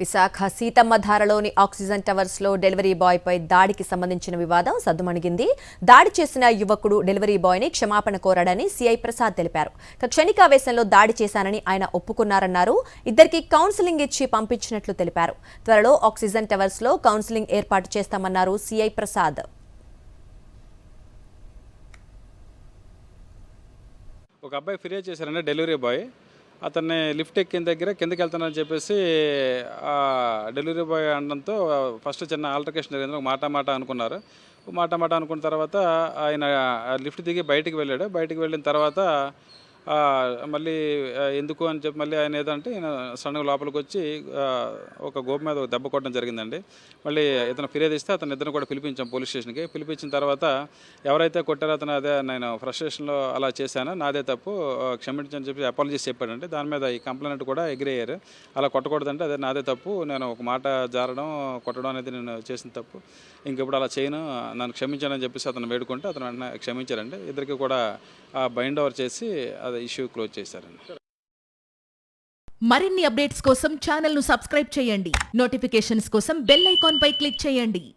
Visakha సీతమ్మధారలోని oxygen towers లో delivery boy పై దాడికి సంబంధించిన వివాదం సద్దుమణిగింది. దాడి చేసిన యువకుడు డెలివరీ బాయ్ ని క్షమాపణ కోరాడని సీఐ ప్రసాద్ తెలిపారు. క్షణికావేశంలో దాడి చేశానని ఆయన ఒప్పుకున్నారన్నారు. ఇద్దరికి కౌన్సిలింగ్ ఇచ్చి పంపించినట్లు తెలిపారు. త్వరలో ఆక్సిజన్ టవర్స్ లో కౌన్సిలింగ్ ఏర్పాటు చేస్తామన్నారు సీఐ ప్రసాద్. ఒక అబ్బాయి ఫిర్యాదు చేశారండి, డెలివరీ బాయ్. అతన్ని లిఫ్ట్ ఎక్కిన దగ్గర కిందకి వెళ్తానని చెప్పేసి డెలివరీ బాయ్ అనడంతో ఫస్ట్ చిన్న ఆల్టర్కేషన్ జరిగింది. మాట అనుకున్నారు. మాట అనుకున్న తర్వాత ఆయన లిఫ్ట్ దిగి బయటికి వెళ్ళాడు. బయటికి వెళ్ళిన తర్వాత మళ్ళీ ఎందుకు అని చెప్పి మళ్ళీ ఆయన ఏదంటే ఈయన సడన్గా లోపలికి వచ్చి ఒక గోపు మీద ఒక దెబ్బ కొట్టడం జరిగిందండి. మళ్ళీ ఇతను ఫిర్యాదు ఇస్తే అతను ఇద్దరు కూడా పిలిపించాం పోలీస్ స్టేషన్కి. పిలిపించిన తర్వాత ఎవరైతే కొట్టారో అతను అదే నేను ఫ్రస్ట్రేషన్లో అలా చేశాను, నాదే తప్పు, క్షమించని చెప్పి అపాలజీస్ చెప్పాడంటే దాని మీద ఈ కంప్లైంట్ కూడా ఎగ్రీ అయ్యారు. అలా కొట్టకూడదంటే అదే నాదే తప్పు, నేను ఒక మాట జారడం కొట్టడం అనేది నేను చేసిన తప్పు, ఇంకెప్పుడు అలా చేయను, నన్ను క్షమించానని చెప్పేసి అతను వేడుకుంటే అతను వెంటనే క్షమించారండి. ఇద్దరికి కూడా బైండ్ ఓవర్ చేసి అది ఇష్యూ క్లోజ్ చేశారండి. మరిన్ని అప్డేట్స్ కోసం ఛానల్ ను సబ్స్క్రైబ్ చేయండి. నోటిఫికేషన్స్ కోసం బెల్ ఐకాన్ పై క్లిక్ చేయండి.